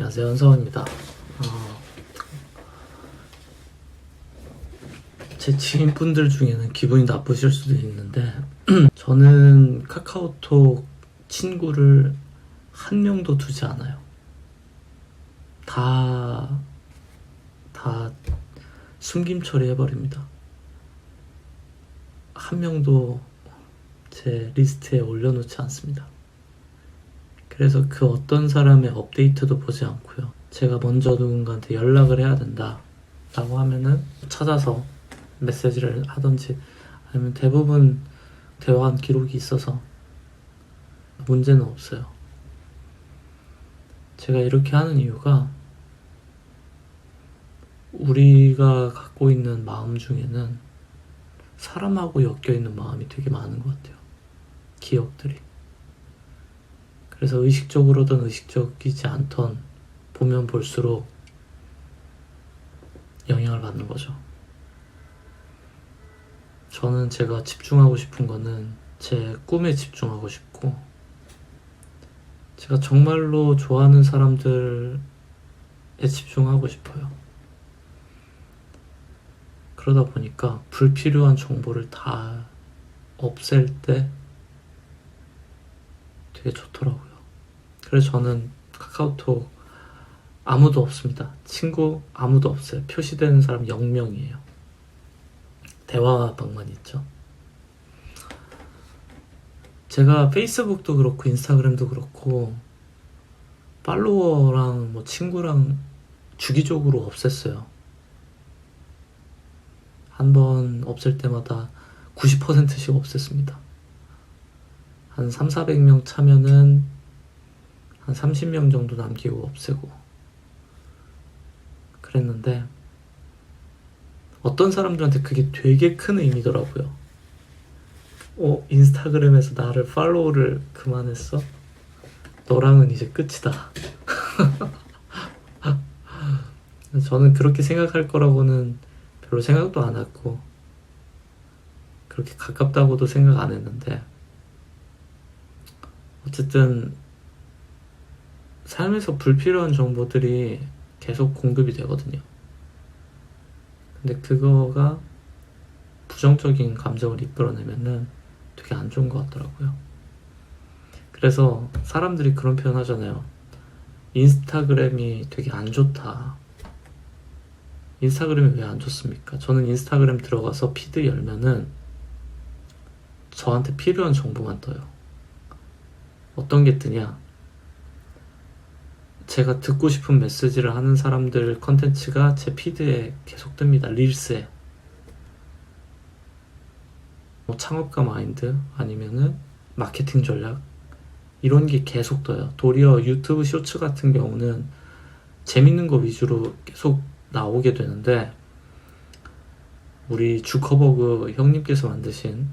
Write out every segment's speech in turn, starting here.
안녕하세요, 현성입니다. 제 지인분들 중에는 기분이 나쁘실 수도 있는데 저는 카카오톡 친구를 한 명도 두지 않아요. 다 숨김 처리해버립니다. 한 명도 제 리스트에 올려놓지 않습니다. 그래서 그 어떤 사람의 업데이트도 보지 않고요. 제가 먼저 누군가한테 연락을 해야 된다 라고 하면은 찾아서 메시지를 하던지, 아니면 대부분 대화한 기록이 있어서 문제는 없어요. 제가 이렇게 하는 이유가 우리가 갖고 있는 마음 중에는 사람하고 엮여있는 마음이 되게 많은 것 같아요. 기억들이. 그래서 의식적으로든 의식적이지 않던 보면 볼수록 영향을 받는 거죠. 저는 제가 집중하고 싶은 거는 제 꿈에 집중하고 싶고, 제가 정말로 좋아하는 사람들에 집중하고 싶어요. 그러다 보니까 불필요한 정보를 다 없앨 때 되게 좋더라고요. 그래서 저는 카카오톡 아무도 없습니다. 친구 아무도 없어요. 표시되는 사람 0명이에요. 대화방만 있죠. 제가 페이스북도 그렇고 인스타그램도 그렇고 팔로워랑 뭐 친구랑 주기적으로 없앴어요. 한번 없앨 때마다 90%씩 없앴습니다. 한 300~400명 차면은 한 30명 정도 남기고 없애고 그랬는데, 어떤 사람들한테 그게 되게 큰 의미더라고요. 인스타그램에서 나를 팔로우를 그만했어? 너랑은 이제 끝이다. 저는 그렇게 생각할 거라고는 별로 생각도 안 했고, 그렇게 가깝다고도 생각 안 했는데, 어쨌든 삶에서 불필요한 정보들이 계속 공급이 되거든요. 근데 그거가 부정적인 감정을 이끌어내면은 되게 안 좋은 것 같더라고요. 그래서 사람들이 그런 표현 하잖아요. 인스타그램이 되게 안 좋다. 인스타그램이 왜 안 좋습니까? 저는 인스타그램 들어가서 피드 열면은 저한테 필요한 정보만 떠요. 어떤 게 뜨냐? 제가 듣고 싶은 메시지를 하는 사람들 컨텐츠가 제 피드에 계속 뜹니다. 릴스에. 뭐 창업가 마인드 아니면은 마케팅 전략 이런 게 계속 떠요. 도리어 유튜브 쇼츠 같은 경우는 재밌는 거 위주로 계속 나오게 되는데, 우리 주커버그 형님께서 만드신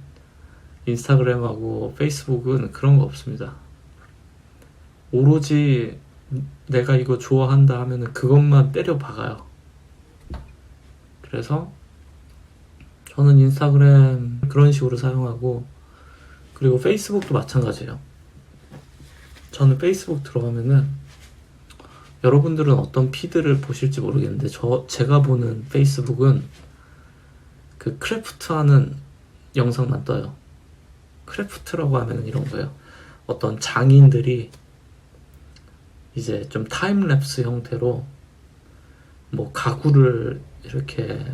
인스타그램하고 페이스북은 그런 거 없습니다. 오로지 내가 이거 좋아한다 하면은 그것만 때려 박아요. 그래서 저는 인스타그램 그런 식으로 사용하고, 그리고 페이스북도 마찬가지예요. 저는 페이스북 들어가면은, 여러분들은 어떤 피드를 보실지 모르겠는데 제가 보는 페이스북은 그 크래프트 하는 영상만 떠요. 크래프트라고 하면 이런 거예요. 어떤 장인들이 이제 좀 타임랩스 형태로 뭐 가구를 이렇게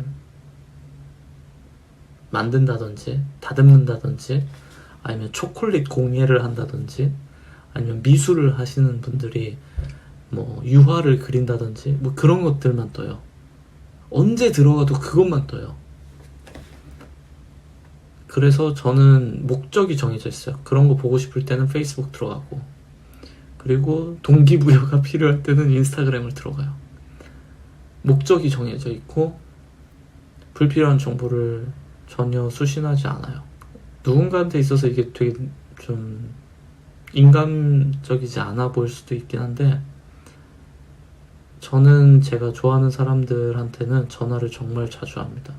만든다든지 다듬는다든지, 아니면 초콜릿 공예를 한다든지, 아니면 미술을 하시는 분들이 뭐 유화를 그린다든지 뭐 그런 것들만 떠요. 언제 들어가도 그것만 떠요. 그래서 저는 목적이 정해져 있어요. 그런 거 보고 싶을 때는 페이스북 들어가고, 그리고 동기부여가 필요할 때는 인스타그램을 들어가요. 목적이 정해져 있고 불필요한 정보를 전혀 수신하지 않아요. 누군가한테 있어서 이게 되게 좀 인간적이지 않아 보일 수도 있긴 한데, 저는 제가 좋아하는 사람들한테는 전화를 정말 자주 합니다.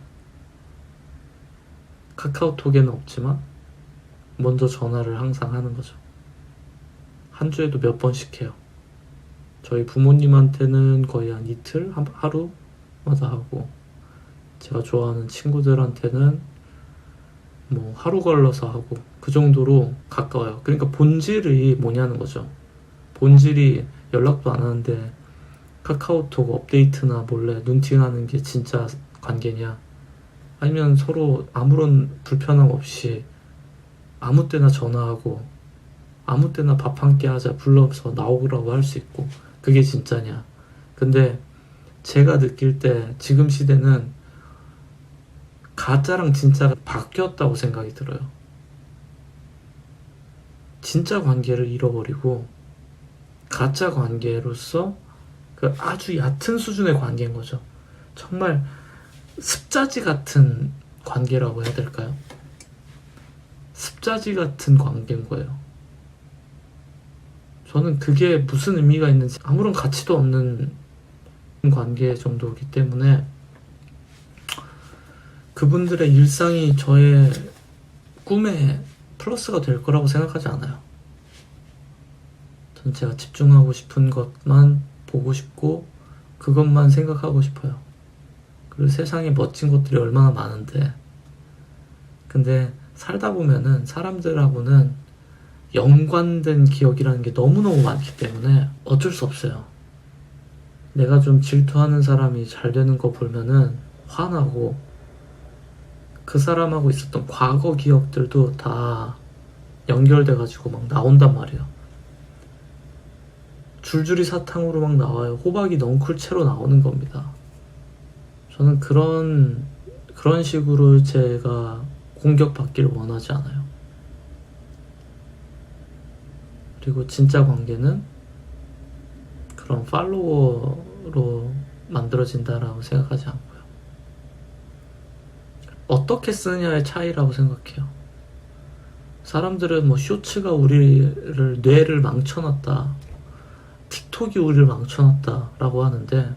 카카오톡에는 없지만 먼저 전화를 항상 하는 거죠. 한 주에도 몇 번씩 해요. 저희 부모님한테는 거의 한 이틀, 하루마다 하고, 제가 좋아하는 친구들한테는 뭐 하루 걸러서 하고, 그 정도로 가까워요. 그러니까 본질이 뭐냐는 거죠. 본질이 연락도 안 하는데 카카오톡 업데이트나 몰래 눈팅하는 게 진짜 관계냐, 아니면 서로 아무런 불편함 없이 아무 때나 전화하고 아무 때나 밥 한 끼 하자 불러서 나오라고 할 수 있고, 그게 진짜냐. 근데 제가 느낄 때 지금 시대는 가짜랑 진짜가 바뀌었다고 생각이 들어요. 진짜 관계를 잃어버리고 가짜 관계로서 그 아주 얕은 수준의 관계인 거죠. 정말 습자지 같은 관계라고 해야 될까요? 습자지 같은 관계인 거예요. 저는 그게 무슨 의미가 있는지, 아무런 가치도 없는 관계 정도이기 때문에 그분들의 일상이 저의 꿈에 플러스가 될 거라고 생각하지 않아요. 전 제가 집중하고 싶은 것만 보고 싶고 그것만 생각하고 싶어요. 그리고 세상에 멋진 것들이 얼마나 많은데, 근데 살다 보면은 사람들하고는 연관된 기억이라는 게 너무너무 많기 때문에 어쩔 수 없어요. 내가 좀 질투하는 사람이 잘 되는 거 보면은 화나고, 그 사람하고 있었던 과거 기억들도 다 연결돼가지고 막 나온단 말이에요. 줄줄이 사탕으로 막 나와요. 호박이 넝쿨 채로 나오는 겁니다. 저는 그런 식으로 제가 공격받기를 원하지 않아요. 그리고 진짜 관계는 그런 팔로워로 만들어진다라고 생각하지 않고요. 어떻게 쓰느냐의 차이라고 생각해요. 사람들은 뭐 쇼츠가 우리를 뇌를 망쳐놨다, 틱톡이 우리를 망쳐놨다라고 하는데,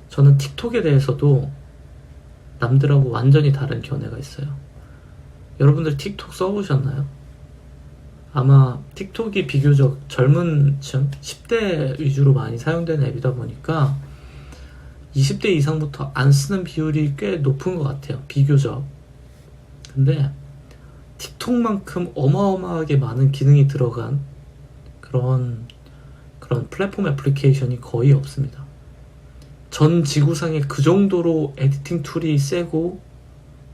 저는 틱톡에 대해서도 남들하고 완전히 다른 견해가 있어요. 여러분들 틱톡 써보셨나요? 아마 틱톡이 비교적 젊은 층, 10대 위주로 많이 사용되는 앱이다 보니까 20대 이상부터 안 쓰는 비율이 꽤 높은 것 같아요. 비교적. 근데 틱톡만큼 어마어마하게 많은 기능이 들어간 그런 플랫폼 애플리케이션이 거의 없습니다. 전 지구상에 그 정도로 에디팅 툴이 세고,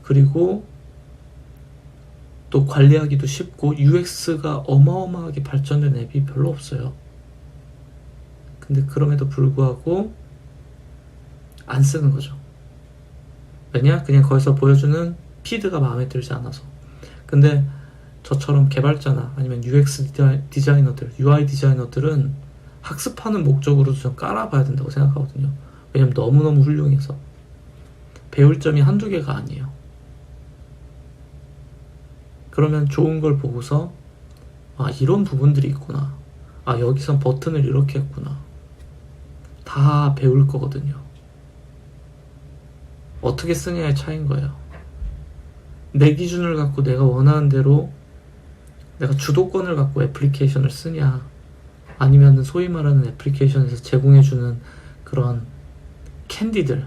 그리고 또 관리하기도 쉽고 UX가 어마어마하게 발전된 앱이 별로 없어요. 근데 그럼에도 불구하고 안 쓰는 거죠. 왜냐? 그냥 거기서 보여주는 피드가 마음에 들지 않아서. 근데 저처럼 개발자나 아니면 UX 디자이너들, UI 디자이너들은 학습하는 목적으로도 좀 깔아봐야 된다고 생각하거든요. 왜냐면 너무너무 훌륭해서. 배울 점이 한두 개가 아니에요. 그러면 좋은 걸 보고서, 아, 이런 부분들이 있구나, 아, 여기선 버튼을 이렇게 했구나, 다 배울 거거든요. 어떻게 쓰냐의 차이인 거예요. 내 기준을 갖고 내가 원하는 대로 내가 주도권을 갖고 애플리케이션을 쓰냐, 아니면 소위 말하는 애플리케이션에서 제공해주는 그런 캔디들,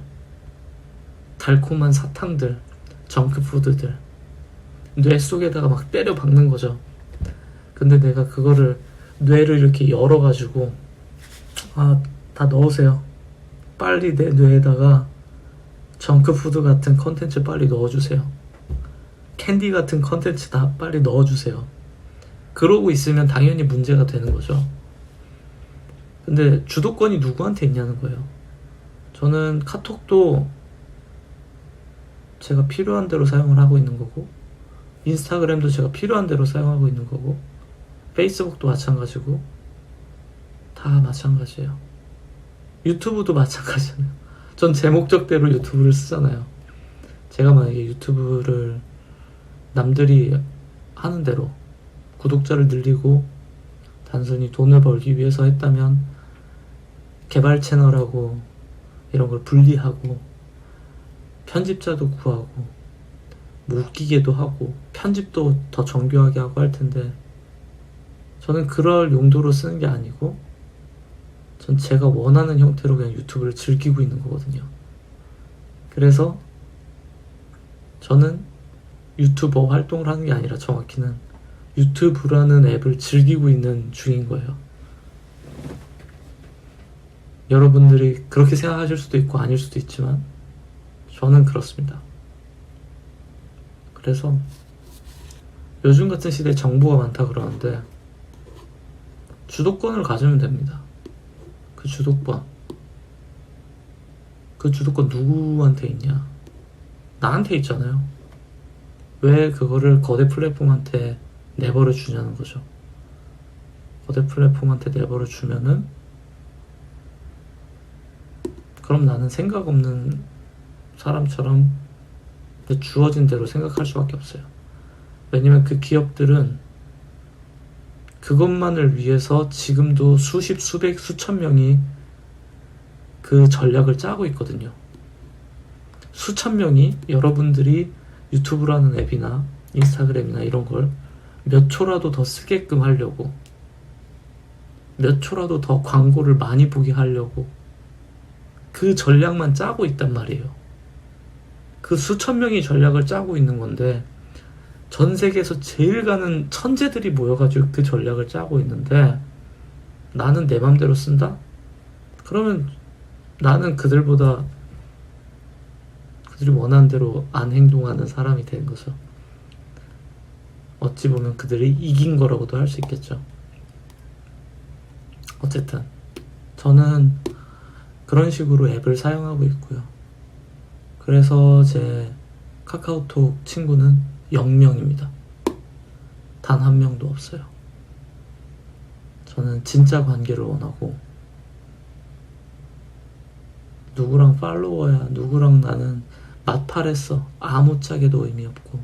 달콤한 사탕들, 정크푸드들 뇌 속에다가 막 때려 박는 거죠. 근데 내가 그거를, 뇌를 이렇게 열어가지고, 아, 다 넣으세요, 빨리 내 뇌에다가 정크푸드 같은 컨텐츠 빨리 넣어주세요, 캔디 같은 컨텐츠 다 빨리 넣어주세요, 그러고 있으면 당연히 문제가 되는 거죠. 근데 주도권이 누구한테 있냐는 거예요. 저는 카톡도 제가 필요한 대로 사용을 하고 있는 거고, 인스타그램도 제가 필요한 대로 사용하고 있는 거고, 페이스북도 마찬가지고, 다 마찬가지예요. 유튜브도 마찬가지잖아요. 전 제 목적대로 유튜브를 쓰잖아요. 제가 만약에 유튜브를 남들이 하는 대로 구독자를 늘리고 단순히 돈을 벌기 위해서 했다면, 개발 채널하고 이런 걸 분리하고 편집자도 구하고 뭐 웃기게도 하고 편집도 더 정교하게 하고 할 텐데, 저는 그럴 용도로 쓰는 게 아니고 전 제가 원하는 형태로 그냥 유튜브를 즐기고 있는 거거든요. 그래서 저는 유튜버 활동을 하는 게 아니라 정확히는 유튜브라는 앱을 즐기고 있는 중인 거예요. 여러분들이 그렇게 생각하실 수도 있고 아닐 수도 있지만 저는 그렇습니다. 그래서 요즘 같은 시대에 정보가 많다 그러는데 주도권을 가지면 됩니다. 그 주도권 누구한테 있냐? 나한테 있잖아요. 왜 그거를 거대 플랫폼한테 내버려 주냐는 거죠. 거대 플랫폼한테 내버려 주면은 그럼 나는 생각 없는 사람처럼 주어진 대로 생각할 수밖에 없어요. 왜냐면 그 기업들은 그것만을 위해서 지금도 수십, 수백, 수천 명이 그 전략을 짜고 있거든요. 수천 명이 여러분들이 유튜브라는 앱이나 인스타그램이나 이런 걸 몇 초라도 더 쓰게끔 하려고, 몇 초라도 더 광고를 많이 보게 하려고 그 전략만 짜고 있단 말이에요. 그 수천 명이 전략을 짜고 있는 건데 전 세계에서 제일 가는 천재들이 모여가지고 그 전략을 짜고 있는데 나는 내 맘대로 쓴다? 그러면 나는 그들보다 그들이 원하는 대로 안 행동하는 사람이 되는 거죠. 어찌 보면 그들이 이긴 거라고도 할 수 있겠죠. 어쨌든 저는 그런 식으로 앱을 사용하고 있고요. 그래서 제 카카오톡 친구는 0명입니다. 단 한 명도 없어요. 저는 진짜 관계를 원하고 누구랑 팔로워야 누구랑 나는 맞팔했어 아무짝에도 의미 없고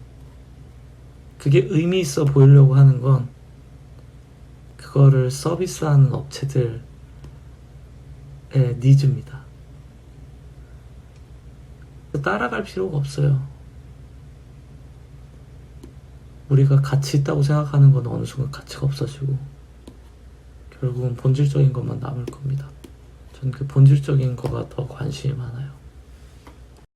그게 의미 있어 보이려고 하는 건 그거를 서비스하는 업체들의 니즈입니다. 따라갈 필요가 없어요. 우리가 가치 있다고 생각하는 건 어느 순간 가치가 없어지고 결국은 본질적인 것만 남을 겁니다. 전 그 본질적인 거가 더 관심이 많아요.